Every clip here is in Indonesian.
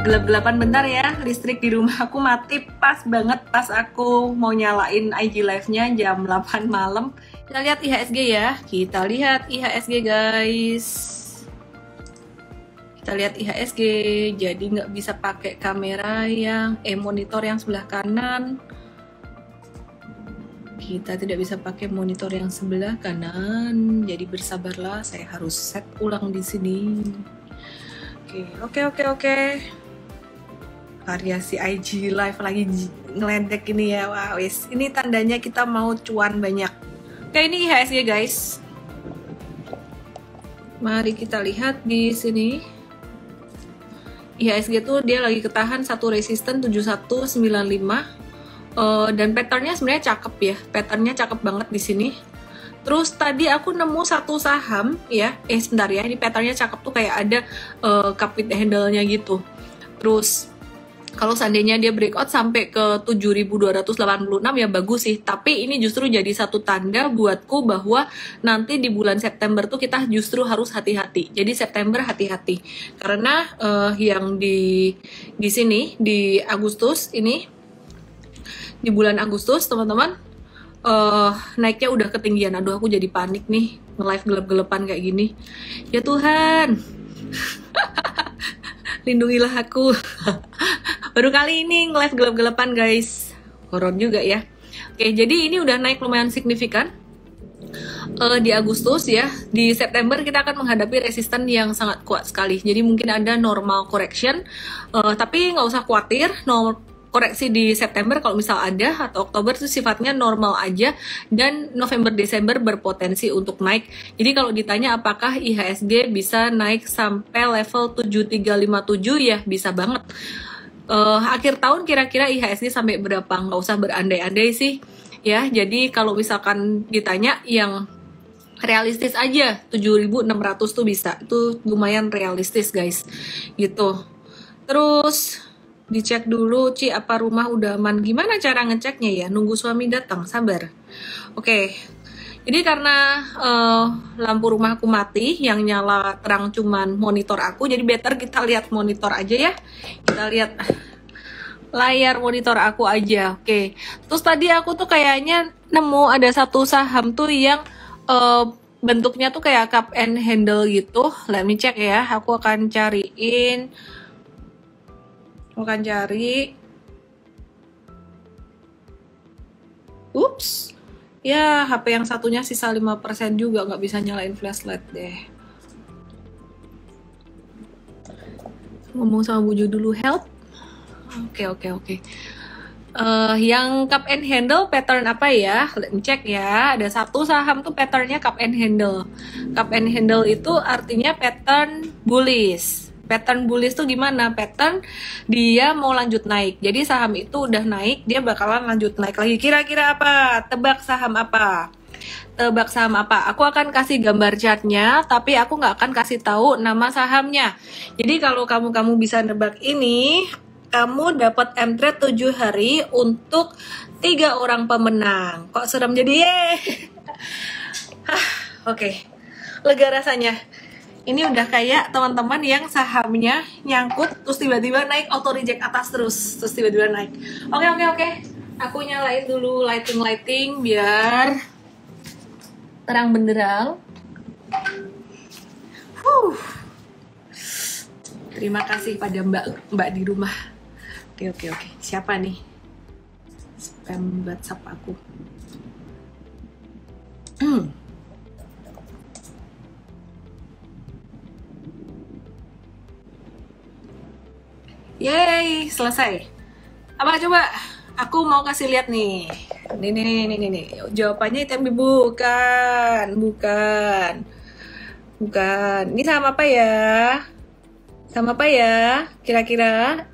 Gelap-gelapan bentar ya, listrik di rumah aku mati pas banget pas aku mau nyalain IG live-nya jam 8 malam. Kita lihat IHSG ya, kita lihat IHSG guys. Kita lihat IHSG, jadi nggak bisa pakai kamera yang monitor yang sebelah kanan. Kita tidak bisa pakai monitor yang sebelah kanan, jadi bersabarlah, saya harus set ulang di sini. Oke. Variasi IG live lagi ngeledek ini ya. Wah, wis. Ini tandanya kita mau cuan banyak. Oke, ini IHSG guys. Mari kita lihat di sini. IHSG tuh dia lagi ketahan satu resisten 7195. Dan patternnya sebenarnya cakep ya. Patternnya cakep banget di sini. Terus tadi aku nemu satu saham ya. Sebentar ya, ini patternnya cakep tuh kayak ada cup with handle-nya gitu. Terus kalau seandainya dia breakout sampai ke 7286 ya bagus sih. Tapi ini justru jadi satu tanda buatku bahwa nanti di bulan September tuh kita justru harus hati-hati. Jadi September hati-hati. Karena yang di sini di Agustus ini, di bulan Agustus teman-teman, naiknya udah ketinggian. Aduh, aku jadi panik nih nge-live gelap-gelapan kayak gini. Ya Tuhan, lindungilah aku. Baru kali ini nge-live gelap-gelapan guys, horor juga ya. Oke, jadi ini udah naik lumayan signifikan di Agustus ya. Di September kita akan menghadapi resisten yang sangat kuat sekali. Jadi mungkin ada normal correction, tapi nggak usah khawatir. Koreksi di September kalau misal ada, atau Oktober itu sifatnya normal aja, dan November Desember berpotensi untuk naik. Jadi kalau ditanya apakah IHSG bisa naik sampai level 7357 ya bisa banget. Akhir tahun kira-kira IHSG sampai berapa? Nggak usah berandai-andai sih ya. Jadi kalau misalkan ditanya yang realistis aja 7600 tuh bisa, itu lumayan realistis guys gitu. Terus dicek dulu, Ci, apa rumah udah aman? Gimana cara ngeceknya ya? Nunggu suami datang, sabar. Oke. Jadi karena lampu rumah aku mati, yang nyala terang cuman monitor aku, jadi better kita lihat monitor aja ya. Kita lihat layar monitor aku aja. Oke. Terus tadi aku tuh kayaknya nemu ada satu saham tuh yang bentuknya tuh kayak cup and handle gitu. Let me check ya. Aku akan cariin. Akan cari. Ups. Ya, HP yang satunya sisa 5% juga, nggak bisa nyalain flashlight deh. Ngomong sama Buju dulu, help. Oke. Yang cup and handle pattern apa ya? Let me check ya. Ada satu saham tuh patternnya cup and handle. Cup and handle itu artinya pattern bullish. Pattern bullish tuh gimana? Pattern dia mau lanjut naik. Jadi saham itu udah naik, dia bakalan lanjut naik lagi. Kira-kira apa? Tebak saham apa? Tebak saham apa? Aku akan kasih gambar chartnya, tapi aku nggak akan kasih tahu nama sahamnya. Jadi kalau kamu bisa nebak ini, kamu dapat M-Trade 7 hari untuk 3 orang pemenang. Kok serem jadi Oke. Lega rasanya. Ini udah kayak teman-teman yang sahamnya nyangkut terus tiba-tiba naik, auto reject atas terus tiba-tiba naik. Oke. Aku nyalain dulu lighting biar terang benderang. Terima kasih pada mbak di rumah. Oke. Siapa nih? Spam WhatsApp aku. Yeay, selesai. Apa coba? Aku mau kasih lihat nih. Nih. Jawabannya itu bukan. Ini sama apa ya? Kira-kira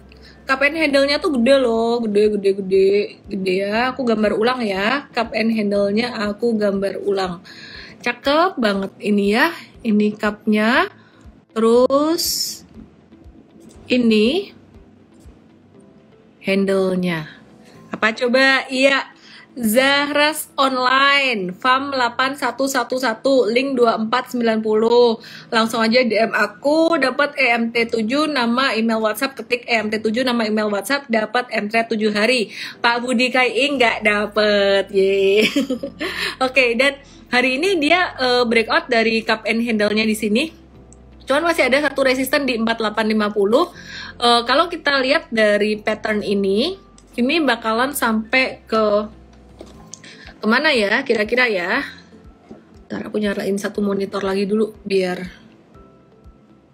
cup and handle-nya tuh gede loh, gede ya. Aku gambar ulang ya. Cup and handle-nya aku gambar ulang. Cakep banget ini ya. Ini cupnya. Terus ini handle-nya. Apa coba? Iya, Zahras Online, FAM 8111, link 2490. Langsung aja DM aku, dapat EMT7 nama email WhatsApp, ketik EMT7 nama email WhatsApp, dapat MTRED 7 hari. Pak Budi Kaiing nggak dapet, ye. Oke, dan hari ini dia breakout dari cup and handle-nya di sini. Cuman masih ada satu resisten di 4850. Kalau kita lihat dari pattern ini bakalan sampai ke kemana ya kira-kira ya. Ntar aku nyalain satu monitor lagi dulu biar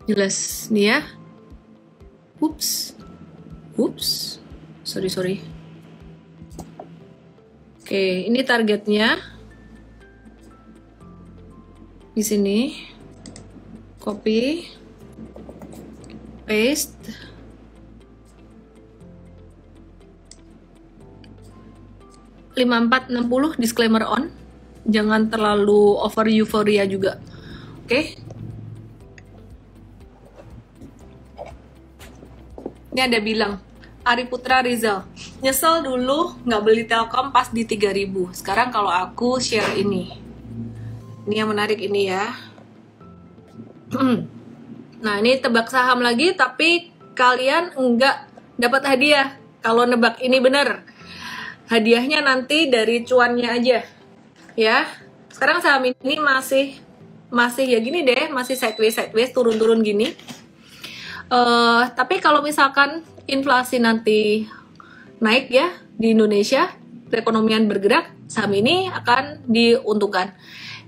jelas nih ya. Ups, sorry. Oke, ini targetnya di sini. Copy, paste, (5460) disclaimer on, jangan terlalu over euphoria juga. Oke. Ini ada bilang Ari Putra Rizal, nyesel dulu nggak beli Telkom pas di 3000. Sekarang kalau aku share ini yang menarik ini ya. Nah, ini tebak saham lagi, tapi kalian nggak dapat hadiah kalau nebak ini bener. Hadiahnya nanti dari cuannya aja, ya. Sekarang saham ini masih ya gini deh, masih sideways turun-turun gini. Tapi kalau misalkan inflasi nanti naik ya di Indonesia, perekonomian bergerak, saham ini akan diuntungkan.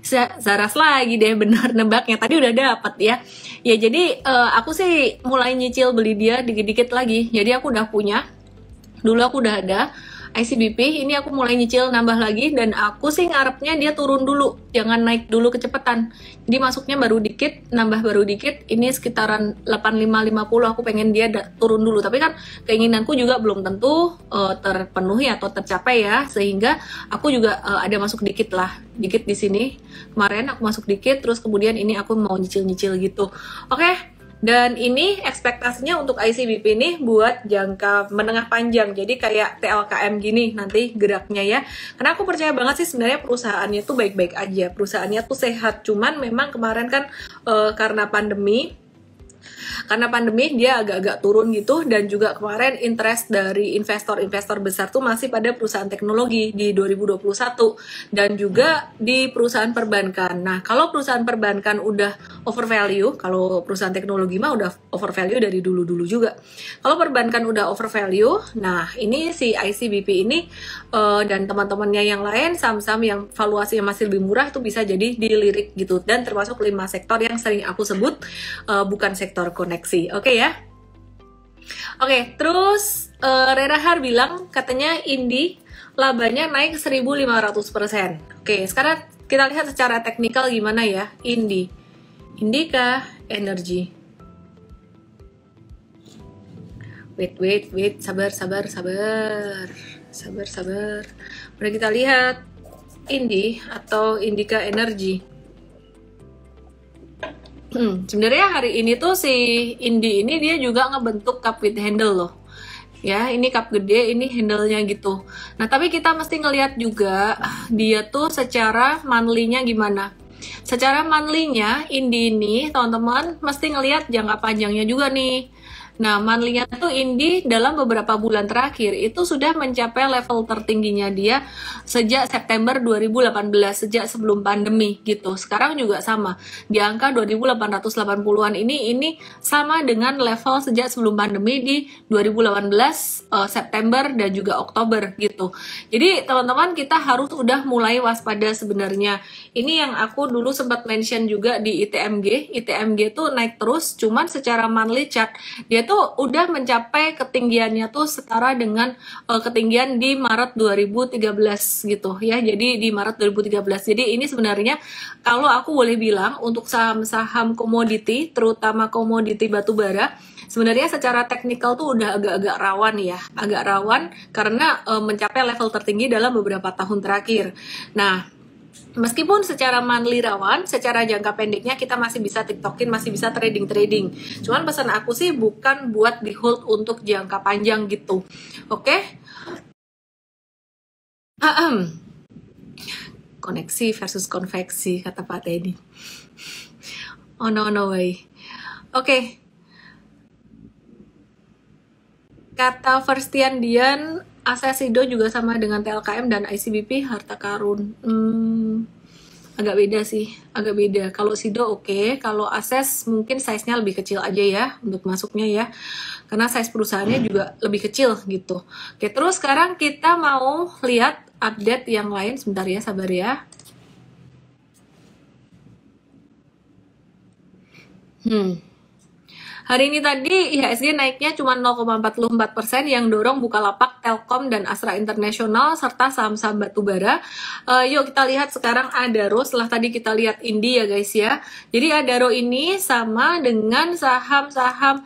Zaras lagi deh bener nebaknya, tadi udah dapat ya. Ya jadi aku sih mulai nyicil beli dia dikit-dikit lagi. Jadi aku udah punya, dulu aku udah ada ICBP, ini aku mulai nyicil nambah lagi, dan aku sih ngarepnya dia turun dulu, jangan naik dulu kecepatan. Jadi masuknya baru dikit, nambah baru dikit, ini sekitaran 8550, aku pengen dia turun dulu. Tapi kan keinginanku juga belum tentu terpenuhi atau tercapai ya, sehingga aku juga ada masuk dikit di sini. Kemarin aku masuk dikit, terus kemudian ini aku mau nyicil-nyicil gitu. Oke. Dan ini ekspektasinya untuk ICBP ini buat jangka menengah panjang. Jadi kayak TLKM gini nanti geraknya ya. Karena aku percaya banget sih sebenarnya perusahaannya tuh baik-baik aja. Perusahaannya tuh sehat. Cuman memang kemarin kan karena pandemi dia agak-agak turun gitu, dan juga kemarin interest dari investor-investor besar tuh masih pada perusahaan teknologi di 2021 dan juga di perusahaan perbankan. Nah, kalau perusahaan perbankan udah overvalue, kalau perusahaan teknologi mah udah overvalue dari dulu-dulu juga. Kalau perbankan udah overvalue, nah ini si ICBP ini dan teman-temannya yang lain, saham-saham yang valuasinya masih lebih murah tuh bisa jadi dilirik gitu, dan termasuk 5 sektor yang sering aku sebut bukan sektor koneksi. Oke ya. Oke, terus Rerahar bilang katanya Indi labanya naik 1500%. Oke, sekarang kita lihat secara teknikal gimana ya Indi. Indika Energy. Wait, sabar. Mari kita lihat Indi atau Indika Energy. Sebenarnya hari ini tuh si Indi ini dia juga ngebentuk cup with handle loh. Ya, ini cup gede, ini handle-nya gitu. Nah, tapi kita mesti ngelihat juga dia tuh secara monthly-nya gimana. Secara monthly-nya Indi ini, teman-teman, mesti ngelihat jangka panjangnya juga nih. Nah, monthly-nya tuh Indi dalam beberapa bulan terakhir itu sudah mencapai level tertingginya dia sejak September 2018, sejak sebelum pandemi gitu. Sekarang juga sama, di angka 2880-an ini sama dengan level sejak sebelum pandemi di 2018 September dan juga Oktober gitu. Jadi teman-teman, kita harus udah mulai waspada sebenarnya. Ini yang aku dulu sempat mention juga di ITMG tuh naik terus, cuman secara monthly chart dia tuh udah mencapai ketinggiannya tuh setara dengan ketinggian di Maret 2013 gitu ya. Jadi di Maret 2013. Jadi ini sebenarnya kalau aku boleh bilang untuk saham-saham komoditi, terutama komoditi batubara, sebenarnya secara teknikal tuh udah agak-agak rawan ya. Agak rawan karena mencapai level tertinggi dalam beberapa tahun terakhir. Nah, meskipun secara monthly rawan, secara jangka pendeknya kita masih bisa tiktokin, masih bisa trading. Cuman pesan aku sih bukan buat di hold untuk jangka panjang gitu. Oke? Koneksi versus konveksi, kata Pak Teddy. Oh no, no way. Oke. Kata Firstian Dian, Asesido juga sama dengan TLKM dan ICBP harta karun. Agak beda sih, agak beda. Kalau Sido oke, kalau Ases mungkin size-nya lebih kecil aja ya untuk masuknya ya. Karena size perusahaannya juga lebih kecil gitu. Oke, terus sekarang kita mau lihat update yang lain. Sebentar ya, sabar ya. Hari ini tadi IHSG naiknya cuma 0,44%, yang dorong Bukalapak, Telkom, dan Astra International, serta saham-saham batubara. Yuk kita lihat sekarang Adaro, setelah tadi kita lihat Indi ya guys ya. Jadi Adaro ini sama dengan saham-saham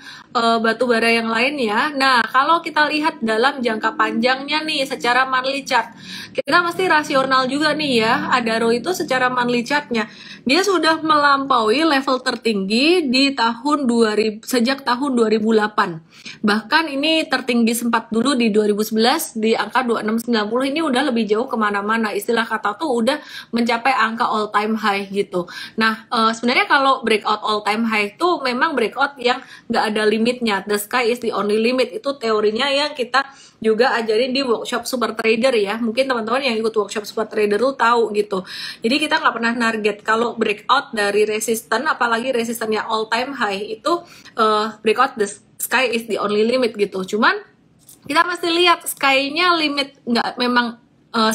batubara yang lainnya. Nah, kalau kita lihat dalam jangka panjangnya nih, secara monthly chart, kita mesti rasional juga nih ya. Adaro itu secara monthly chartnya, dia sudah melampaui level tertinggi di tahun 2000, sejak tahun 2008. Bahkan ini tertinggi sempat dulu di 2011 di angka 2690. Ini udah lebih jauh kemana-mana. Istilah kata tuh udah mencapai angka all time high gitu. Nah, sebenarnya kalau breakout all time high itu memang breakout yang nggak ada limitnya. The sky is the only limit. Itu teorinya yang kita juga ajarin di workshop Super Trader ya. Mungkin teman-teman yang ikut workshop Super Trader tuh tahu gitu. Jadi kita nggak pernah target kalau breakout dari resisten, apalagi resistennya all time high itu breakout the sky is the only limit gitu. Cuman kita mesti lihat sky-nya limit, nggak memang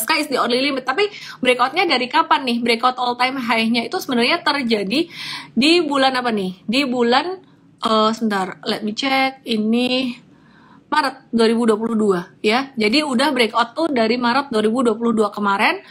sky is the only limit, tapi breakoutnya dari kapan nih? Breakout all time high-nya itu sebenarnya terjadi di bulan apa nih? Di bulan sebentar, let me check, ini Maret 2022 ya. Jadi udah breakout tuh dari Maret 2022 kemarin,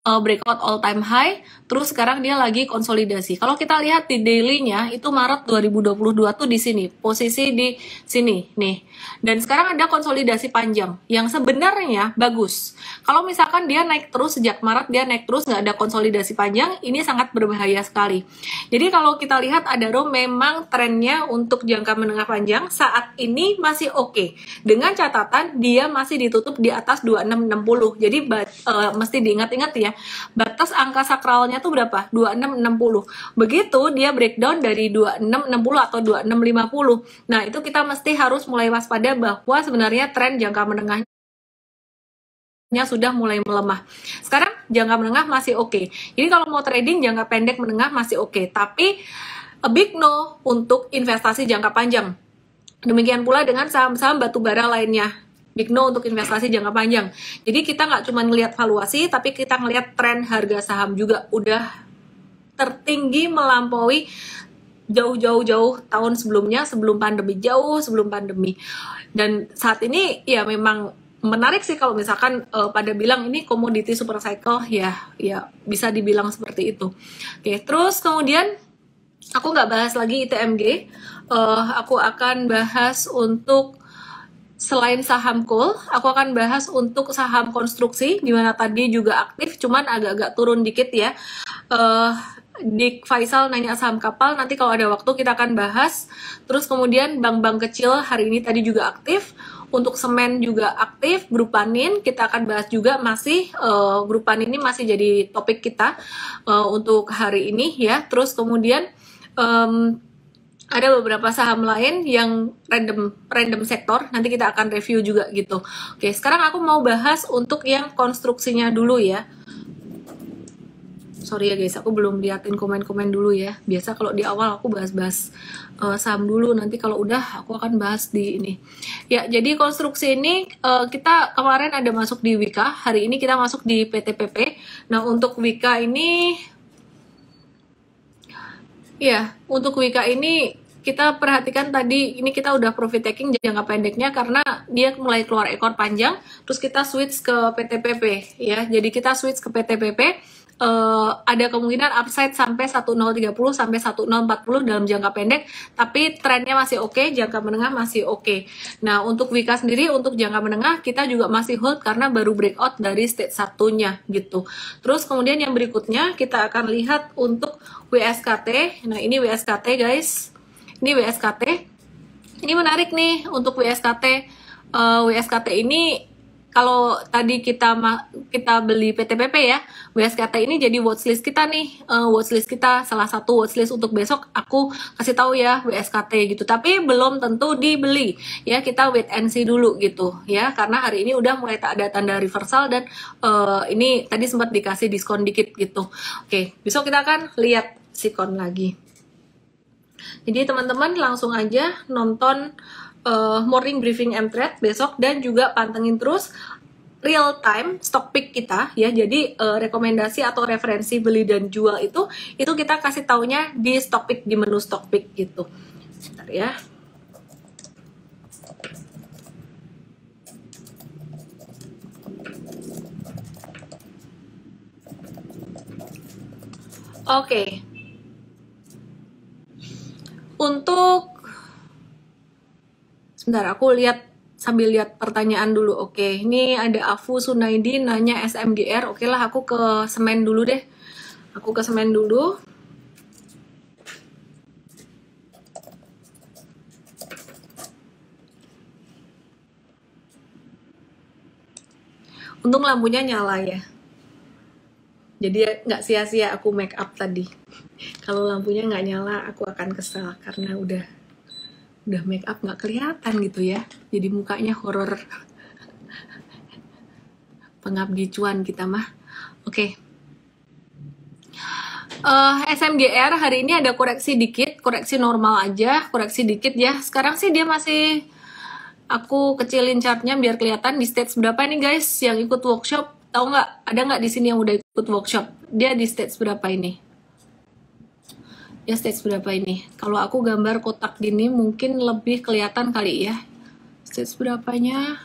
breakout all time high, terus sekarang dia lagi konsolidasi. Kalau kita lihat di daily-nya itu Maret 2022 tuh di sini, posisi di sini nih. Dan sekarang ada konsolidasi panjang yang sebenarnya bagus. Kalau misalkan dia naik terus sejak Maret, dia naik terus nggak ada konsolidasi panjang, ini sangat berbahaya sekali. Jadi kalau kita lihat Adaro memang trennya untuk jangka menengah panjang saat ini masih oke. Dengan catatan dia masih ditutup di atas 2660. Jadi mesti diingat-ingat ya. Batas angka sakralnya tuh berapa? 2660. Begitu dia breakdown dari 2660 atau 2650. Nah, itu kita mesti harus mulai waspada bahwa sebenarnya tren jangka menengahnya sudah mulai melemah. Sekarang jangka menengah masih oke. Jadi kalau mau trading jangka pendek menengah masih oke. Tapi a big no untuk investasi jangka panjang. Demikian pula dengan saham-saham batubara lainnya. Big no untuk investasi jangka panjang. Jadi kita nggak cuma ngelihat valuasi, tapi kita ngelihat tren harga saham juga udah tertinggi melampaui jauh tahun sebelumnya, sebelum pandemi, jauh sebelum pandemi. Dan saat ini ya memang menarik sih kalau misalkan pada bilang ini komoditi super cycle, ya bisa dibilang seperti itu. Oke, terus kemudian aku nggak bahas lagi ITMG, aku akan bahas untuk selain saham coal, aku akan bahas untuk saham konstruksi, dimana tadi juga aktif, cuman agak-agak turun dikit ya. Dik Faisal nanya saham kapal, nanti kalau ada waktu kita akan bahas. Terus kemudian bank-bank kecil hari ini tadi juga aktif. Untuk semen juga aktif, grup Panin kita akan bahas juga masih, grup Panin ini masih jadi topik kita untuk hari ini ya. Terus kemudian ada beberapa saham lain yang random sektor, nanti kita akan review juga gitu. Oke, sekarang aku mau bahas untuk yang konstruksinya dulu ya. Sorry ya guys, aku belum liatin komen-komen dulu ya. Biasa kalau di awal aku bahas-bahas saham dulu, nanti kalau udah aku akan bahas di ini. Ya, jadi konstruksi ini kita kemarin ada masuk di Wika, hari ini kita masuk di PTPP. Nah, untuk Wika ini, ya, untuk Wika ini kita perhatikan tadi, ini kita udah profit taking jangka pendeknya karena dia mulai keluar ekor panjang, terus kita switch ke PTPP ya. Jadi kita switch ke PTPP, ada kemungkinan upside sampai 1030 sampai 1040 dalam jangka pendek, tapi trennya masih oke, jangka menengah masih oke. Nah, untuk Wika sendiri untuk jangka menengah kita juga masih hold karena baru breakout dari stage satunya gitu. Terus kemudian yang berikutnya kita akan lihat untuk WSKT. Nah, ini WSKT guys. Ini WSKT. Ini menarik nih untuk WSKT. WSKT ini kalau tadi kita beli PTPP ya, WSKT ini jadi watchlist kita nih, watchlist kita salah satu watchlist untuk besok aku kasih tahu ya WSKT gitu. Tapi belum tentu dibeli ya, kita wait and see dulu gitu ya, karena hari ini udah mulai tak ada tanda reversal dan ini tadi sempat dikasih diskon dikit gitu. Oke, besok kita akan lihat sikon lagi. Jadi teman-teman langsung aja nonton morning briefing MTrade besok dan juga pantengin terus real time stock pick kita ya. Jadi rekomendasi atau referensi beli dan jual itu kita kasih taunya di stock pick, di menu stock pick gitu. Bentar ya. Oke. Untuk sebentar, aku sambil lihat pertanyaan dulu. Oke, ini ada Afu Sunaidi nanya SMGR. Oke lah, aku ke semen dulu deh. Aku ke semen dulu. Untung lampunya nyala ya. Jadi nggak sia-sia aku make up tadi. Kalau lampunya nggak nyala, aku akan kesal karena udah make up nggak kelihatan gitu ya, jadi mukanya horor. Pengabdi cuan kita mah. Oke. SMGR hari ini ada koreksi dikit, koreksi normal aja, koreksi dikit ya. Sekarang sih dia masih, aku kecilin chartnya biar kelihatan di stage berapa nih guys yang ikut workshop. Tahu nggak? Ada nggak di sini yang udah ikut workshop? Dia di stage berapa ini? Ya stage berapa ini? Kalau aku gambar kotak gini mungkin lebih kelihatan kali ya. Stage berapanya?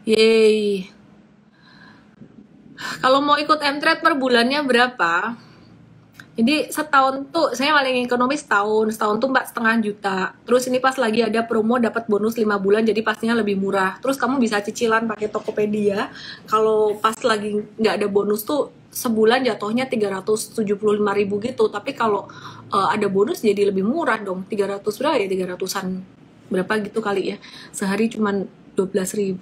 Yeay. Kalau mau ikut MTrade per bulannya berapa? Jadi setahun tuh saya paling ekonomis setahun tuh 4,5 juta. Terus ini pas lagi ada promo dapat bonus 5 bulan, jadi pastinya lebih murah. Terus kamu bisa cicilan pakai Tokopedia. Kalau pas lagi nggak ada bonus tuh sebulan jatuhnya 375.000 gitu. Tapi kalau ada bonus jadi lebih murah dong. 300 berapa ya? 300-an berapa gitu kali ya. Sehari cuman 12.000.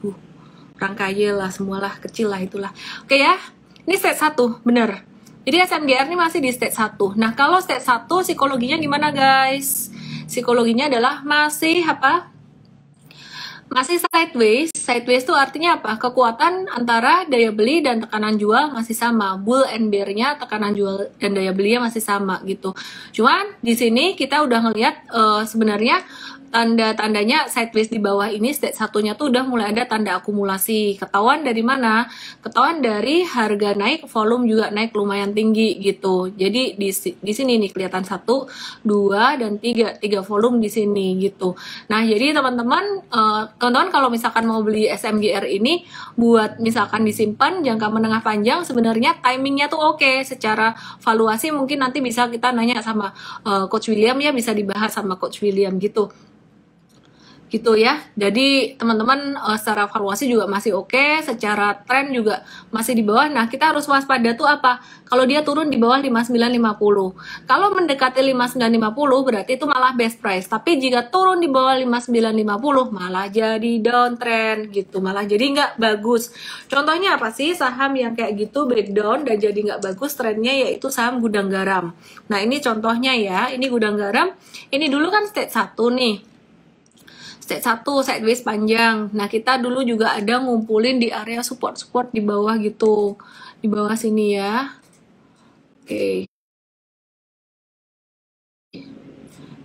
Orang kaya lah, semualah kecil lah itulah. Oke ya. Ini stage 1, bener. Jadi SMGR ini masih di stage 1. Nah, kalau stage 1 psikologinya gimana, guys? Psikologinya adalah masih apa? Masih sideways. Sideways itu artinya apa? Kekuatan antara daya beli dan tekanan jual masih sama. Bull and bear-nya, tekanan jual dan daya belinya masih sama gitu. Cuman di sini kita udah ngelihat sebenarnya tanda-tandanya sideways di bawah ini stage satunya tuh udah mulai ada tanda akumulasi. Ketahuan dari mana? Ketahuan dari harga naik, volume juga naik lumayan tinggi gitu. Jadi di sini nih kelihatan 1, 2 dan 3 volume di sini gitu. Nah, jadi teman-teman kalau misalkan mau beli SMGR ini buat misalkan disimpan jangka menengah panjang, sebenarnya timingnya tuh oke. Secara valuasi mungkin nanti bisa kita nanya sama Coach William ya, bisa dibahas sama Coach William gitu ya. Jadi teman-teman secara valuasi juga masih oke, secara tren juga masih di bawah. Nah, kita harus waspada tuh apa? Kalau dia turun di bawah 5950. Kalau mendekati 5950 berarti itu malah best price. Tapi jika turun di bawah 5950 malah jadi downtrend gitu, malah jadi nggak bagus. Contohnya apa sih saham yang kayak gitu breakdown dan jadi nggak bagus trennya, yaitu saham Gudang Garam. Nah, ini contohnya ya, ini Gudang Garam. Ini dulu kan stage 1 nih. Stage 1 sideways panjang. Nah, kita dulu juga ada ngumpulin di area support di bawah gitu. Di bawah sini ya. Oke.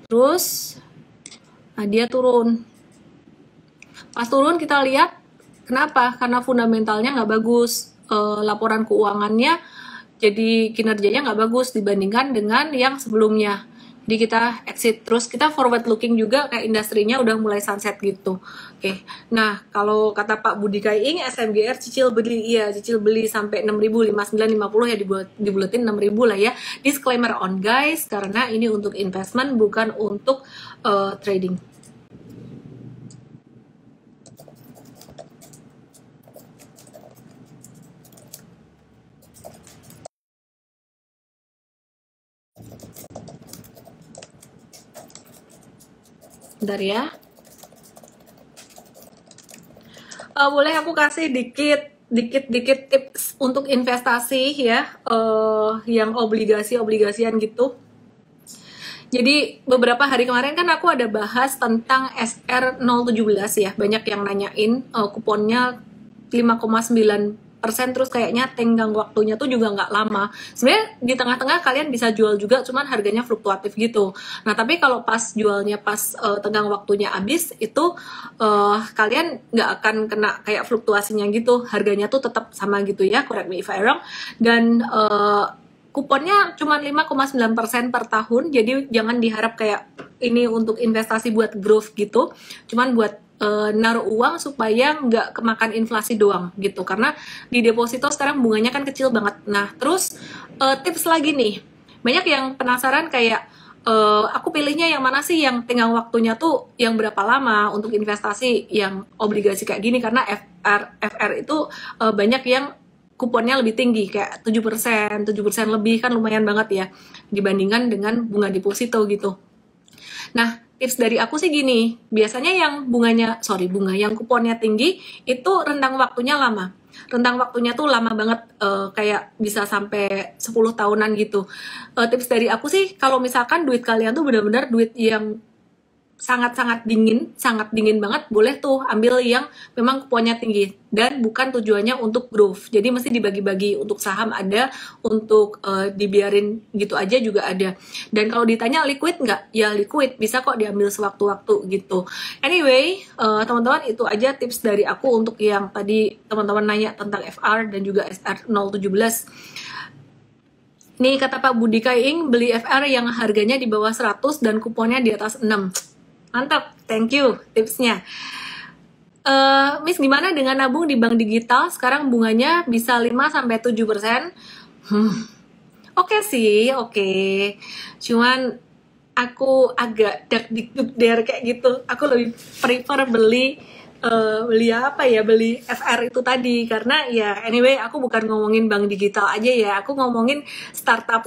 Terus nah dia turun. Pas turun kita lihat kenapa? Karena fundamentalnya nggak bagus. Laporan keuangannya jadi kinerjanya nggak bagus dibandingkan dengan yang sebelumnya. Jadi kita exit, terus kita forward looking juga kayak industrinya udah mulai sunset gitu. Oke, nah kalau kata Pak Budi Kaiing, SMGR cicil beli, iya cicil beli sampai 6.000, 5950 ya dibuletin 6.000 lah ya. Disclaimer on guys, karena ini untuk investment bukan untuk trading. Bentar ya. Boleh aku kasih dikit tips untuk investasi ya, yang obligasian gitu. Jadi beberapa hari kemarin kan aku ada bahas tentang SR017 ya. Banyak yang nanyain, kuponnya 5,9%, terus kayaknya tenggang waktunya tuh juga nggak lama. Sebenarnya di tengah-tengah kalian bisa jual juga, cuman harganya fluktuatif gitu. Nah tapi kalau pas jualnya pas tenggang waktunya habis, itu kalian nggak akan kena kayak fluktuasinya gitu. Harganya tuh tetap sama gitu ya, correct me if I wrong. Dan kuponnya cuma 5,9% per tahun, jadi jangan diharap kayak ini untuk investasi buat growth gitu, cuman buat naruh uang supaya nggak kemakan inflasi doang gitu, karena di deposito sekarang bunganya kan kecil banget. Nah terus tips lagi nih, banyak yang penasaran kayak aku pilihnya yang mana sih yang tenggang waktunya tuh yang berapa lama untuk investasi yang obligasi kayak gini, karena FR itu banyak yang kuponnya lebih tinggi, kayak 7% lebih, kan lumayan banget ya dibandingkan dengan bunga deposito gitu. Nah, tips dari aku sih gini, biasanya yang bunga yang kuponnya tinggi itu rentang waktunya lama. Rentang waktunya tuh lama banget, kayak bisa sampai 10 tahunan gitu. Tips dari aku sih, kalau misalkan duit kalian tuh benar-benar duit yang sangat dingin banget, boleh tuh ambil yang memang kuponnya tinggi dan bukan tujuannya untuk growth. Jadi mesti dibagi-bagi, untuk saham ada, untuk dibiarin gitu aja juga ada. Dan kalau ditanya liquid nggak? Ya liquid, bisa kok diambil sewaktu-waktu gitu. Anyway, teman-teman itu aja tips dari aku untuk yang tadi teman-teman nanya tentang FR dan juga SR017. Nih kata Pak Budi Kaing, beli FR yang harganya di bawah 100 dan kuponnya di atas 6. Mantap, thank you tipsnya. Miss, gimana dengan nabung di bank digital? Sekarang bunganya bisa 5-7%. Oke sih, oke. Cuman aku agak der kayak gitu. Aku lebih prefer beli FR itu tadi, karena ya anyway aku bukan ngomongin bank digital aja ya, aku ngomongin startup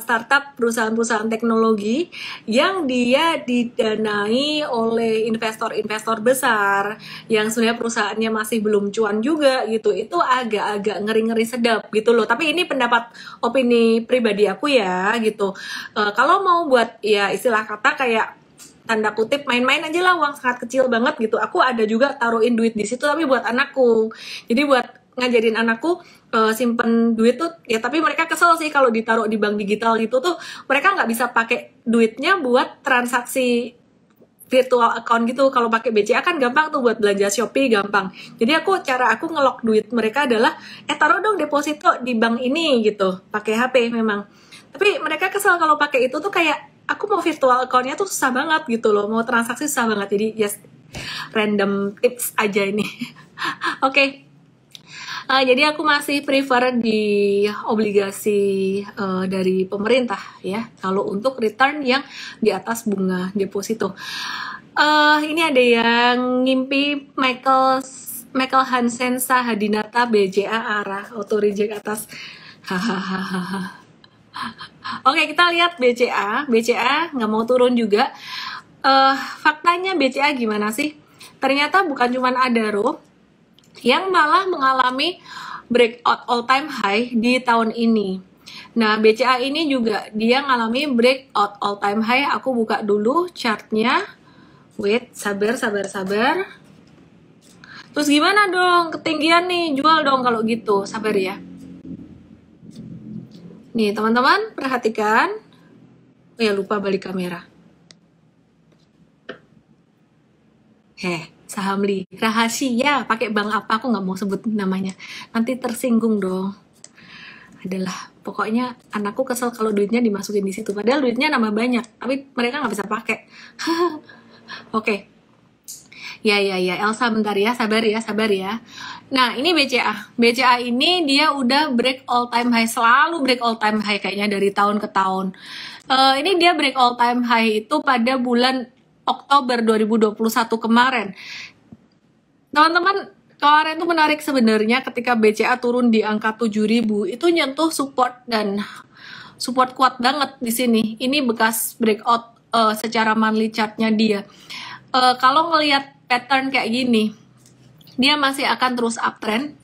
perusahaan-perusahaan teknologi yang dia didanai oleh investor besar yang sebenarnya perusahaannya masih belum cuan juga gitu. Itu agak-agak ngeri-ngeri sedap gitu loh, tapi ini opini pribadi aku ya gitu. Kalau mau buat ya istilah kata kayak tanda kutip main-main aja lah, uang sangat kecil banget gitu. Aku ada juga taruhin duit di situ, tapi buat anakku. Jadi buat ngajarin anakku simpen duit tuh ya, tapi mereka kesel sih kalau ditaruh di bank digital gitu tuh, mereka nggak bisa pakai duitnya buat transaksi virtual account gitu. Kalau pakai BCA kan gampang tuh, buat belanja Shopee gampang. Jadi cara aku ngelok duit mereka adalah taruh dong deposito di bank ini gitu, pakai HP memang. Tapi mereka kesel kalau pakai itu tuh, kayak aku mau virtual account-nya tuh susah banget gitu loh, mau transaksi susah banget. Jadi just random tips aja ini. Oke. Jadi aku masih prefer di obligasi dari pemerintah ya, kalau untuk return yang di atas bunga deposito. Ini ada yang ngimpi Michael Hansen Sahadinata BCA arah auto reject atas. Hahaha. Oke, kita lihat BCA nggak mau turun juga. Faktanya BCA gimana sih? Ternyata bukan cuma Adaro yang malah mengalami breakout all time high di tahun ini. Nah, BCA ini juga dia ngalami breakout all time high. Aku buka dulu chartnya. Wait, sabar. Terus gimana dong? Ketinggian nih, jual dong kalau gitu. Sabar ya. Nih teman-teman perhatikan. Oh ya, lupa balik kamera. Saham Li rahasia, pakai bank apa aku nggak mau sebut namanya, nanti tersinggung dong. Adalah pokoknya anakku kesel kalau duitnya dimasukin di situ, padahal duitnya nambah banyak tapi mereka nggak bisa pakai. Oke. Ya Elsa, bentar ya, sabar ya. Nah, ini BCA ini dia udah break all time high, selalu break all time high kayaknya dari tahun ke tahun. Ini dia break all time high itu pada bulan Oktober 2021 kemarin. Teman-teman, kemarin tuh menarik sebenarnya ketika BCA turun di angka 7.000, itu nyentuh support kuat banget di sini. Ini bekas breakout secara monthly chartnya dia. Kalau ngelihat pattern kayak gini, dia masih akan terus uptrend.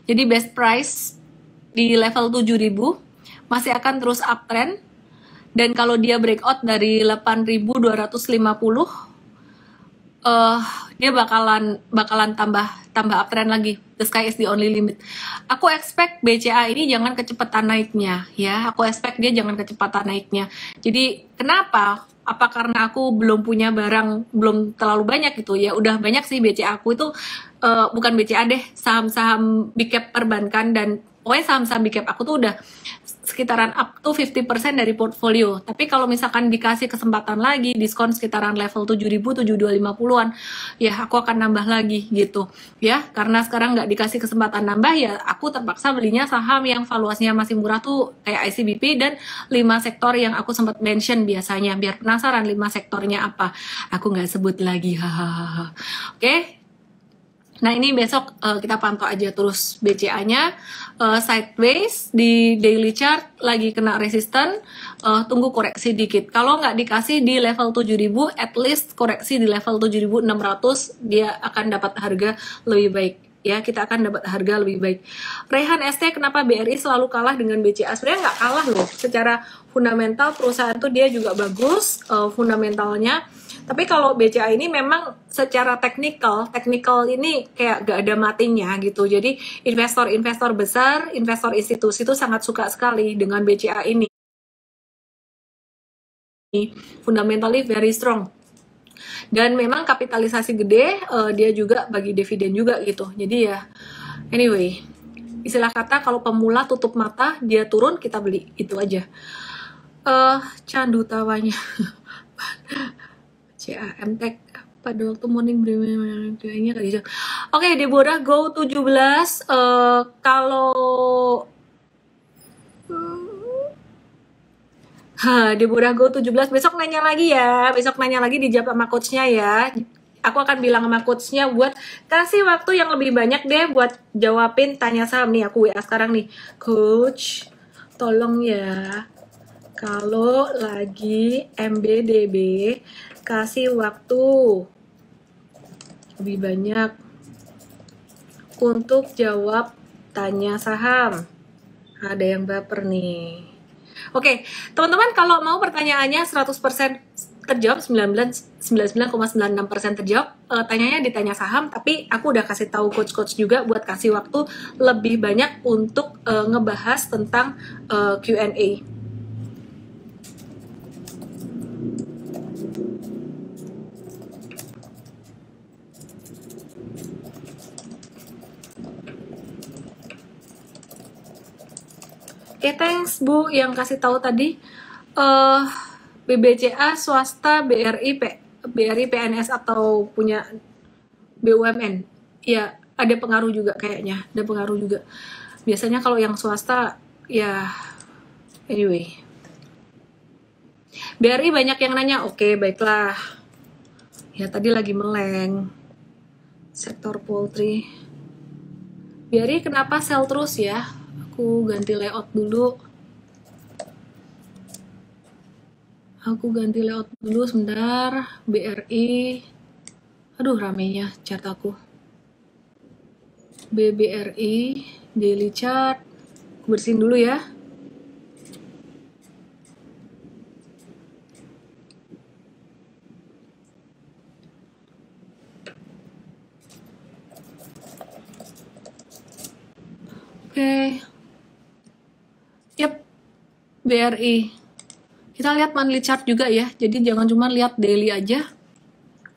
Jadi best price di level 7.000 masih akan terus uptrend. Dan kalau dia breakout dari 8.250, dia bakalan tambah uptrend lagi. The sky is the only limit. Aku expect BCA ini jangan kecepatan naiknya, ya. Aku expect dia jangan kecepatan naiknya. Jadi kenapa? Apa karena aku belum punya barang, belum terlalu banyak gitu ya? Udah banyak sih BCA aku itu, bukan BCA deh, saham-saham big cap perbankan, dan pokoknya saham-saham big cap aku tuh udah sekitaran up to 50% dari portfolio. Tapi kalau misalkan dikasih kesempatan lagi, diskon sekitaran level 7.000, 7.250-an, ya aku akan nambah lagi gitu. Ya, karena sekarang nggak dikasih kesempatan nambah, ya aku terpaksa belinya saham yang valuasinya masih murah tuh kayak ICBP dan 5 sektor yang aku sempat mention biasanya. Biar penasaran 5 sektornya apa. Aku nggak sebut lagi, hahaha. Oke? Nah, ini besok kita pantau aja terus BCA-nya sideways di daily chart, lagi kena resisten, tunggu koreksi dikit. Kalau nggak dikasih di level 7.000, at least koreksi di level 7.600, dia akan dapat harga lebih baik. Ya, kita akan dapat harga lebih baik. Rehan ST, kenapa BRI selalu kalah dengan BCA? Sebenarnya nggak kalah loh. Secara fundamental perusahaan tuh dia juga bagus, fundamentalnya. Tapi kalau BCA ini memang secara teknikal ini kayak gak ada matinya gitu. Jadi investor-investor besar, investor institusi itu sangat suka sekali dengan BCA ini. Fundamentally very strong. Dan memang kapitalisasi gede, dia juga bagi dividen juga gitu. Jadi ya, anyway, istilah kata kalau pemula tutup mata, dia turun, kita beli. Itu aja. Candu tawanya. CAMTech pada waktu morning kayaknya kali itu. Oke, Deborah Go 17. Kalau Deborah Go 17 besok nanya lagi ya. Besok nanya lagi, dijawab sama coachnya ya. Aku akan bilang sama coachnya buat kasih waktu yang lebih banyak deh buat jawabin tanya saham nih. Aku WA sekarang nih, coach tolong ya, kalau lagi MBDB kasih waktu lebih banyak untuk jawab tanya saham. Ada yang baper nih. Oke, teman-teman, kalau mau pertanyaannya 100% terjawab, 99,96% terjawab, tanyanya ditanya saham, tapi aku udah kasih tahu coach-coach juga buat kasih waktu lebih banyak untuk ngebahas tentang Q&A. Oke, thanks Bu yang kasih tahu tadi. BBCA swasta, BRI PNS atau punya BUMN. Ya, ada pengaruh juga kayaknya, ada pengaruh juga. Biasanya kalau yang swasta ya anyway. BRI banyak yang nanya. Oke, baiklah. Ya, tadi lagi meleng. Sektor poultry. BRI kenapa sell terus ya? Aku ganti layout dulu. Sebentar. BRI. Aduh, ramenya chart aku. BBRI daily chart. Aku bersihin dulu ya. Oke. Yap, BRI. Kita lihat monthly chart juga ya. Jadi jangan cuma lihat daily aja.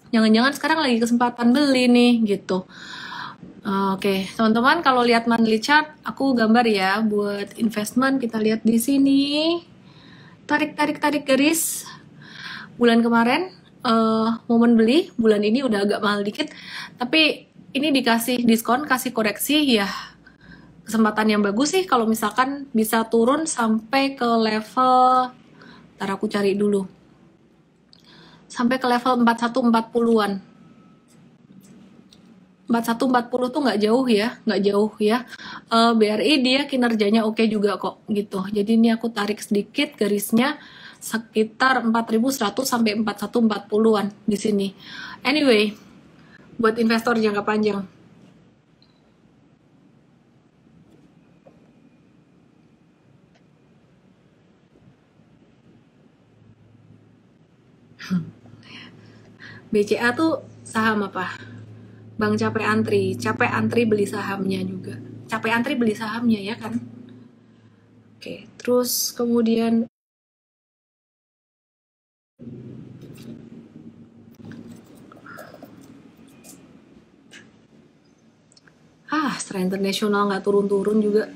Jangan-jangan sekarang lagi kesempatan beli nih gitu. Oke, teman-teman, kalau lihat monthly chart, aku gambar ya buat investment. Kita lihat di sini. Tarik garis. Bulan kemarin momen beli, bulan ini udah agak mahal dikit. Tapi ini dikasih diskon, kasih koreksi ya. Kesempatan yang bagus sih kalau misalkan bisa turun sampai ke level, ntar aku cari dulu, sampai ke level 4140-an. 4140 tuh nggak jauh ya. BRI dia kinerjanya oke juga kok gitu. Jadi ini aku tarik sedikit garisnya sekitar 4.100 sampai 4.140-an di sini. Anyway, buat investor jangka panjang. BCA tuh saham apa? Bang capek antri beli sahamnya juga. Capek antri beli sahamnya ya kan? Oke, terus kemudian Secara internasional nggak turun-turun juga.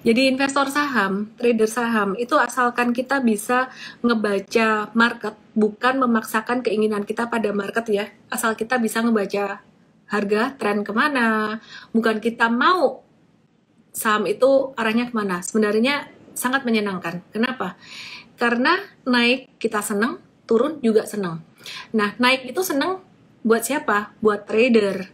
Jadi investor saham, trader saham, itu asalkan kita bisa ngebaca market, bukan memaksakan keinginan kita pada market ya. Asal kita bisa ngebaca harga, tren kemana, bukan kita mau saham itu arahnya kemana. Sebenarnya sangat menyenangkan. Kenapa? Karena naik kita senang, turun juga senang. Nah, naik itu senang buat siapa? Buat trader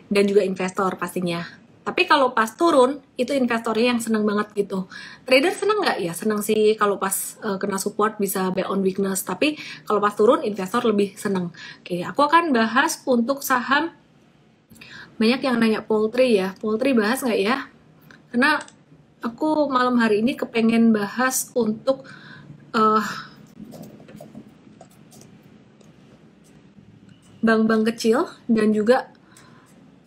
dan juga investor pastinya. Tapi kalau pas turun, itu investornya yang seneng banget gitu. Trader seneng nggak? Ya seneng sih kalau pas kena support bisa buy on weakness. Tapi kalau pas turun, investor lebih seneng. Oke, aku akan bahas untuk saham. Banyak yang nanya poultry ya. Poultry bahas nggak ya? Karena aku malam hari ini kepengen bahas untuk bank-bank kecil dan juga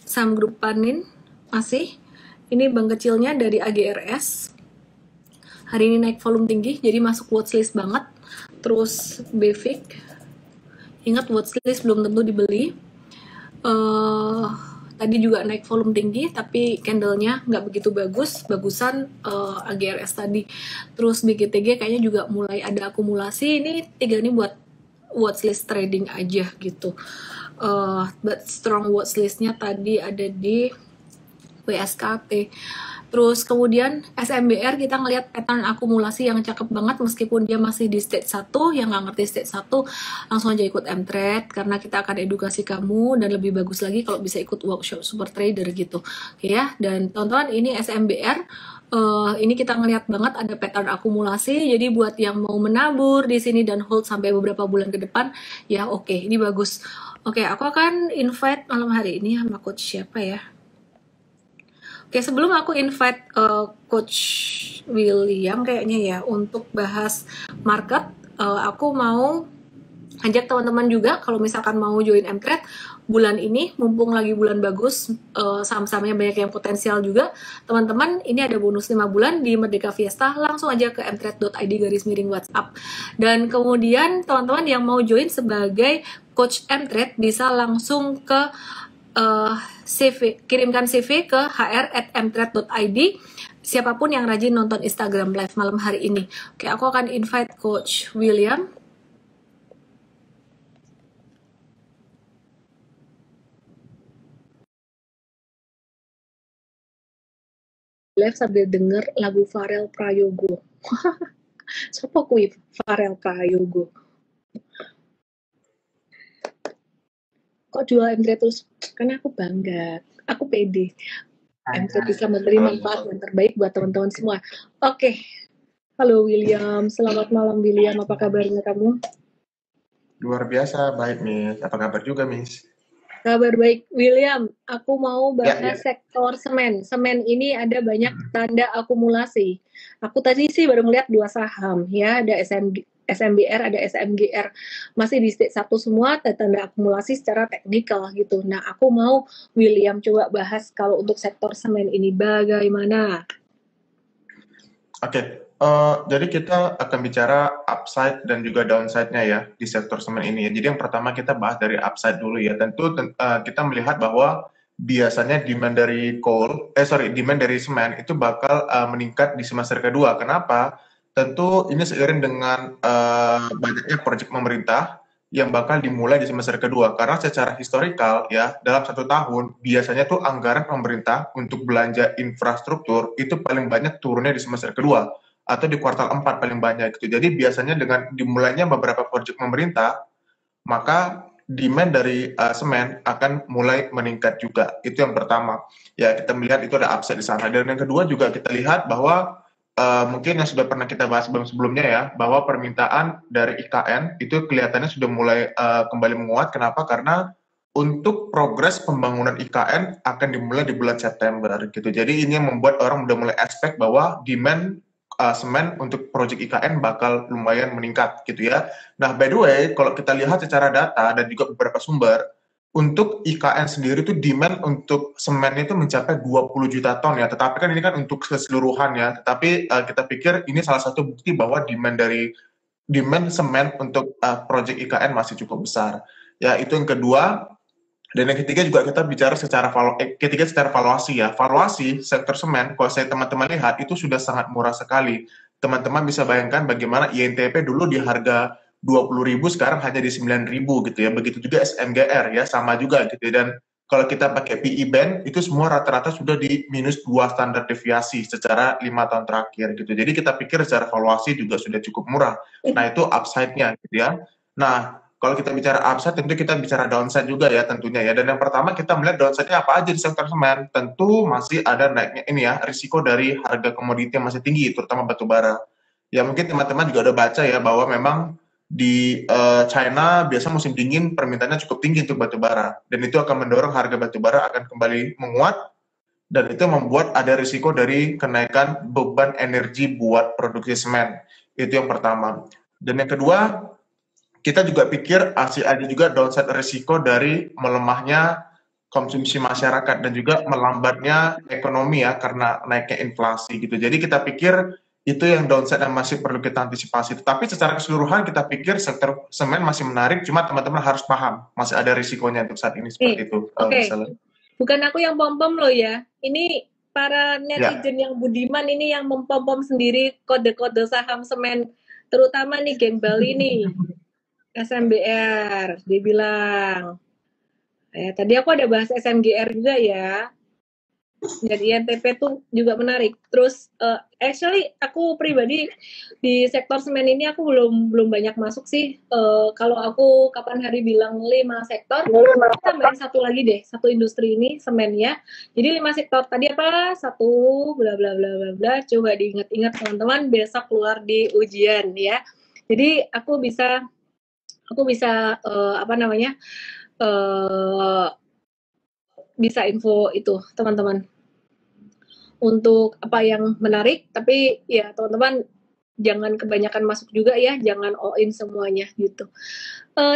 saham grup Panin. Masih, ini bank kecilnya dari AGRS. Hari ini naik volume tinggi, jadi masuk watchlist banget. Terus BVIC, ingat watchlist belum tentu dibeli. Tadi juga naik volume tinggi, tapi candlenya nggak begitu bagus, bagusan AGRS tadi. Terus BGTG kayaknya juga mulai ada akumulasi. Ini tiga ini buat watchlist trading aja gitu. But strong watchlistnya tadi ada di WSKT. Terus kemudian SMBR kita ngelihat pattern akumulasi yang cakep banget meskipun dia masih di stage 1, yang nggak ngerti stage 1 langsung aja ikut M-Trade karena kita akan edukasi kamu dan lebih bagus lagi kalau bisa ikut workshop super trader gitu. Oke ya, dan tonton ini SMBR ini kita ngelihat banget ada pattern akumulasi, jadi buat yang mau menabur di sini dan hold sampai beberapa bulan ke depan ya oke, ini bagus. Oke, aku akan invite malam hari ini sama coach siapa ya. Oke, sebelum aku invite Coach William kayaknya ya untuk bahas market, aku mau ajak teman-teman juga kalau misalkan mau join M-Trade bulan ini, mumpung lagi bulan bagus, saham-sahamnya banyak yang potensial juga. Teman-teman, ini ada bonus 5 bulan di Merdeka Fiesta, langsung aja ke mtrade.id/WhatsApp. Dan kemudian teman-teman yang mau join sebagai Coach M-Trade bisa langsung ke CV, kirimkan CV ke hr@mtrade.id. Siapapun yang rajin nonton Instagram live malam hari ini. Oke, aku akan invite Coach William. Live sambil denger lagu Pharrell Prayogo. Sopo kuwi Pharrell Prayogo? Kok jual M3 terus? Karena aku bangga, aku pede. M3 bisa memberi manfaat yang terbaik buat teman-teman semua. Oke, halo William, selamat malam William, apa kabarnya kamu? Luar biasa, baik Miss. Apa kabar juga Miss? Kabar baik, William. Aku mau bahas sektor semen. Semen ini ada banyak tanda akumulasi. Aku tadi sih baru melihat 2 saham, ya, ada SMBR, ada SMGR, masih di stage 1 semua, tanda akumulasi secara teknikal gitu. Nah, aku mau William coba bahas kalau untuk sektor semen ini bagaimana? Oke, jadi kita akan bicara upside dan juga downside-nya ya di sektor semen ini. Jadi yang pertama kita bahas dari upside dulu ya. Tentu kita melihat bahwa biasanya demand dari semen itu bakal meningkat di semester kedua. Kenapa? Tentu ini seiring dengan banyaknya proyek pemerintah yang bakal dimulai di semester kedua. Karena secara historikal ya, dalam 1 tahun biasanya tuh anggaran pemerintah untuk belanja infrastruktur itu paling banyak turunnya di semester kedua atau di kuartal 4 paling banyak gitu. Jadi biasanya dengan dimulainya beberapa proyek pemerintah, maka demand dari semen akan mulai meningkat juga. Itu yang pertama. Ya, kita melihat itu ada upside di sana. Dan yang kedua juga kita lihat bahwa mungkin yang sudah pernah kita bahas sebelumnya ya, bahwa permintaan dari IKN itu kelihatannya sudah mulai kembali menguat. Kenapa? Karena untuk progres pembangunan IKN akan dimulai di bulan September gitu. Jadi ini yang membuat orang sudah mulai expect bahwa demand semen untuk proyek IKN bakal lumayan meningkat gitu ya. Nah, by the way, kalau kita lihat secara data dan juga beberapa sumber, untuk IKN sendiri itu demand untuk semen itu mencapai 20 juta ton ya. Tetapi kan ini kan untuk keseluruhan ya. Tetapi kita pikir ini salah satu bukti bahwa demand semen untuk proyek IKN masih cukup besar. Ya, itu yang kedua. Dan yang ketiga juga kita bicara secara valuasi ya. Valuasi sektor semen, kalau saya teman-teman lihat itu sudah sangat murah sekali. Teman-teman bisa bayangkan bagaimana INTP dulu di harga 20.000 sekarang hanya di 9.000 gitu ya. Begitu juga SMGR ya, sama juga gitu ya. Dan kalau kita pakai PE band itu semua rata-rata sudah di minus 2 standar deviasi secara 5 tahun terakhir gitu. Jadi kita pikir secara valuasi juga sudah cukup murah. Nah, itu upside-nya gitu ya. Nah, kalau kita bicara upside, tentu kita bicara downside juga ya tentunya ya. Dan yang pertama kita melihat downside-nya apa aja di sektor semen. Tentu masih ada naiknya ini ya, risiko dari harga komoditi yang masih tinggi, terutama batu bara. Ya mungkin teman-teman juga udah baca ya bahwa memang di China biasa musim dingin permintaannya cukup tinggi untuk batu bara. Dan itu akan mendorong harga batu bara akan kembali menguat. Dan itu membuat ada risiko dari kenaikan beban energi buat produksi semen. Itu yang pertama. Dan yang kedua, kita juga pikir ada juga downside risiko dari melemahnya konsumsi masyarakat dan juga melambatnya ekonomi ya karena naiknya inflasi gitu. Jadi kita pikir itu yang downside yang masih perlu kita antisipasi. Tapi secara keseluruhan kita pikir sektor semen masih menarik, cuma teman-teman harus paham masih ada risikonya untuk saat ini seperti itu. Oke. Bukan aku yang pom-pom loh ya. Ini para netizen yang budiman ini yang mempom-pom sendiri kode-kode saham semen, terutama nih geng Bali nih. SMBR, dia bilang. Tadi aku ada bahas SMGR juga ya. Jadi INTP tuh juga menarik. Terus, actually aku pribadi di sektor semen ini aku belum banyak masuk sih. Kalau aku kapan hari bilang 5 sektor, kita tambahin satu lagi deh, satu industri ini semen ya. Jadi 5 sektor tadi apa? Satu bla bla bla bla bla. Coba diingat-ingat teman-teman, besok keluar di ujian ya. Jadi aku bisa bisa info itu teman-teman untuk apa yang menarik, tapi ya teman-teman jangan kebanyakan masuk juga ya, jangan all in semuanya gitu.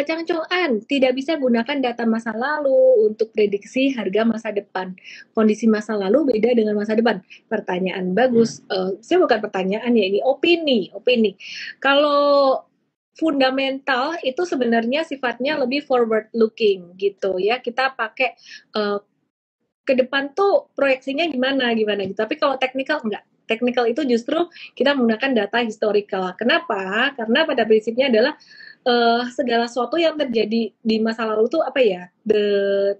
Chang Chong An, tidak bisa gunakan data masa lalu untuk prediksi harga masa depan. Kondisi masa lalu beda dengan masa depan. Pertanyaan bagus. Saya bukan pertanyaan ya, ini opini. Kalau fundamental itu sebenarnya sifatnya lebih forward looking gitu ya. Kita pakai ke depan tuh proyeksinya gimana gitu. Tapi kalau technical enggak. Technical itu justru kita menggunakan data historical. Kenapa? Karena pada prinsipnya adalah segala sesuatu yang terjadi di masa lalu tuh the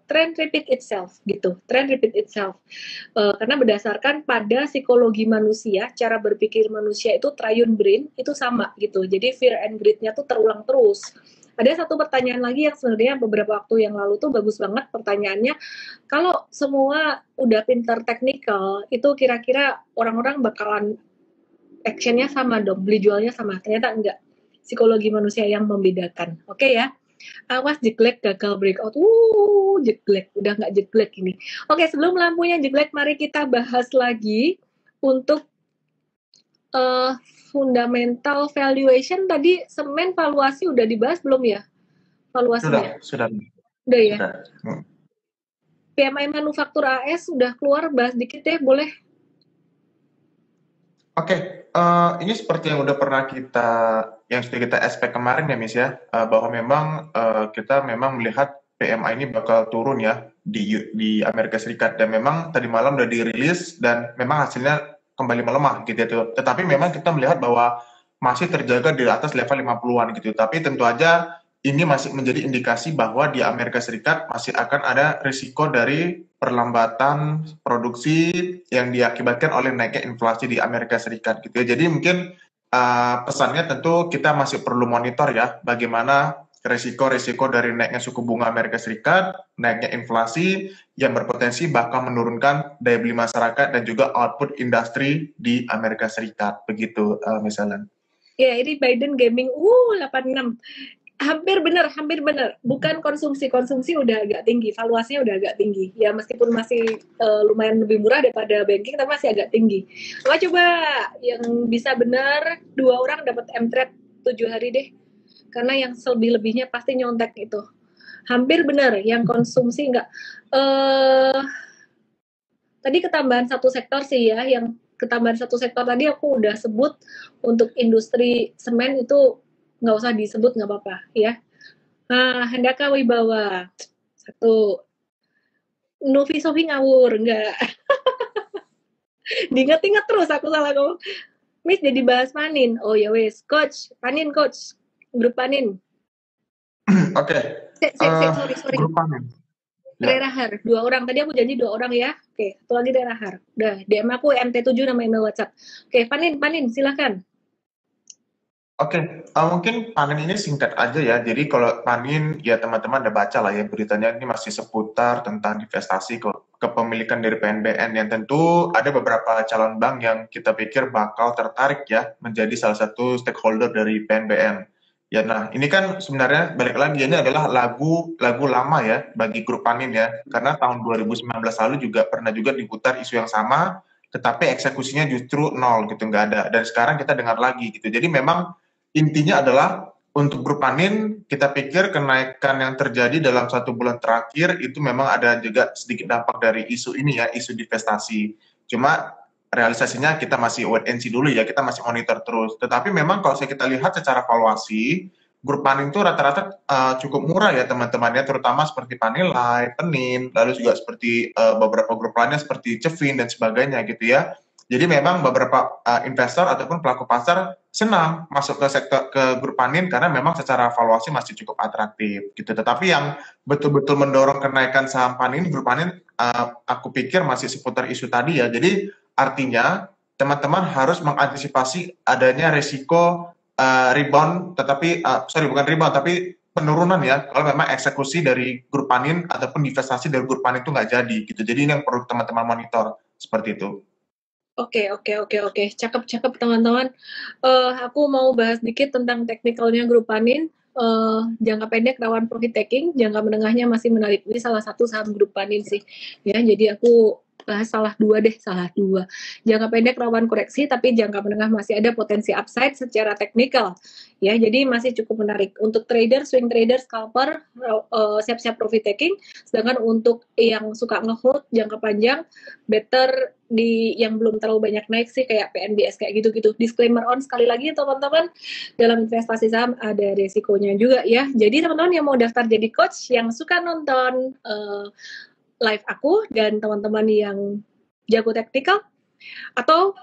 trend repeat itself gitu. Karena berdasarkan pada psikologi manusia, cara berpikir manusia itu triune brain itu sama gitu. Jadi fear and greed-nya tuh terulang terus. Ada satu pertanyaan lagi yang sebenarnya beberapa waktu yang lalu tuh bagus banget pertanyaannya. Kalau semua udah pintar teknikal, itu kira-kira orang-orang bakalan action-nya sama dong, beli jualnya sama. Ternyata enggak. Psikologi manusia yang membedakan. Oke ya. Awas jeglek gagal breakout. Jeglek. Udah nggak jeglek ini. Oke, sebelum lampunya jeglek, mari kita bahas lagi untuk fundamental valuation. Tadi semen valuasi udah dibahas belum ya? Valuasinya? Sudah. Udah ya? Sudah. PMI manufaktur AS udah keluar, bahas dikit deh, boleh? Oke, ini seperti yang sudah kita expect kemarin ya, Miss ya, bahwa memang kita memang melihat PMI ini bakal turun ya di Amerika Serikat, dan memang tadi malam udah dirilis dan memang hasilnya kembali melemah gitu ya. Tetapi memang kita melihat bahwa masih terjaga di atas level 50-an gitu. Tapi tentu aja ini masih menjadi indikasi bahwa di Amerika Serikat masih akan ada risiko dari perlambatan produksi yang diakibatkan oleh naiknya inflasi di Amerika Serikat gitu ya. Jadi mungkin pesannya tentu kita masih perlu monitor ya bagaimana resiko-resiko dari naiknya suku bunga Amerika Serikat, naiknya inflasi yang berpotensi bahkan menurunkan daya beli masyarakat dan juga output industri di Amerika Serikat. Begitu, misalnya. Ya, ini Biden gaming 86. Hampir benar. Bukan konsumsi udah agak tinggi, valuasinya udah agak tinggi. Ya meskipun masih lumayan lebih murah daripada banking, tapi masih agak tinggi. Maka coba yang bisa benar 2 orang dapat M-Trade 7 hari deh. Karena yang lebih-lebihnya pasti nyontek itu. Hampir benar, yang konsumsi enggak. Tadi ketambahan satu sektor sih ya, yang ketambahan satu sektor tadi aku udah sebut. Untuk industri semen itu nggak usah disebut, nggak apa-apa ya. Nah, Handaka Wibawa 1. Novi Sofi ngawur, enggak. Diinget-inget terus aku salah ngomong. Miss jadi bahas panin. Oh ya wes, coach, panin coach. Grup panin. Oke. Sorry. Grup panin. Ya. Rahar, 2 orang. Tadi aku janji 2 orang ya. Oke, satu lagi dari Rahar. Udah, DM aku MT7 nama email WhatsApp. Oke, panin, silakan. Oke, mungkin panin ini singkat aja ya. Jadi kalau panin, ya teman-teman udah baca lah ya beritanya, ini masih seputar tentang investasi kepemilikan dari PNBN yang tentu ada beberapa calon bank yang kita pikir bakal tertarik ya menjadi salah satu stakeholder dari PNBN. Ya, nah ini kan sebenarnya balik lagi ini adalah lagu lama ya bagi grup panin ya, karena tahun 2019 lalu juga pernah juga diputar isu yang sama, tetapi eksekusinya justru nol gitu, nggak ada. Dan sekarang kita dengar lagi gitu. Jadi memang intinya adalah untuk grup panin, kita pikir kenaikan yang terjadi dalam 1 bulan terakhir itu memang ada juga sedikit dampak dari isu ini ya, isu divestasi. Cuma realisasinya kita masih wait and see dulu ya, kita masih monitor terus. Tetapi memang kalau kita lihat secara valuasi, grup panin itu rata-rata cukup murah ya teman-teman ya, terutama seperti Panilai, Penin, lalu juga seperti beberapa grup lainnya seperti Cevin dan sebagainya gitu ya. Jadi memang beberapa investor ataupun pelaku pasar senang masuk ke grup panin karena memang secara valuasi masih cukup atraktif gitu. Tetapi yang betul-betul mendorong kenaikan saham panin, grup panin, aku pikir masih seputar isu tadi ya. Jadi artinya teman-teman harus mengantisipasi adanya resiko rebound, bukan rebound, tapi penurunan ya. Kalau memang eksekusi dari grup panin ataupun divestasi dari grup panin itu nggak jadi gitu. Jadi ini yang perlu teman-teman monitor seperti itu. Oke. Cakep teman-teman. Aku mau bahas dikit tentang teknikalnya grup panin. Jangka pendek rawan profit taking, jangka menengahnya masih menarik. Ini salah satu saham grup panin sih. Ya, jadi aku bahas salah dua. Jangka pendek rawan koreksi, tapi jangka menengah masih ada potensi upside secara teknikal. Ya, jadi masih cukup menarik. Untuk trader, swing trader, scalper, siap-siap profit taking. Sedangkan untuk yang suka nge-hold jangka panjang, better di yang belum terlalu banyak naik sih kayak PNBS kayak gitu-gitu. Disclaimer on sekali lagi teman-teman, dalam investasi saham ada resikonya juga ya. Jadi teman-teman yang mau daftar jadi coach, yang suka nonton live aku dan teman-teman yang jago teknikal atau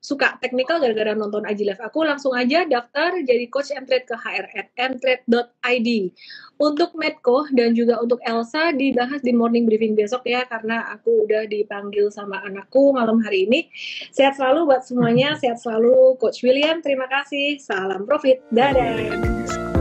suka teknikal gara-gara nonton Aji Live aku, langsung aja daftar jadi coach M-Trade ke hr@mtrade.id. Untuk Medco dan juga untuk Elsa dibahas di morning briefing besok ya, karena aku udah dipanggil sama anakku malam hari ini. Sehat selalu buat semuanya, sehat selalu Coach William, terima kasih, salam profit, dadah.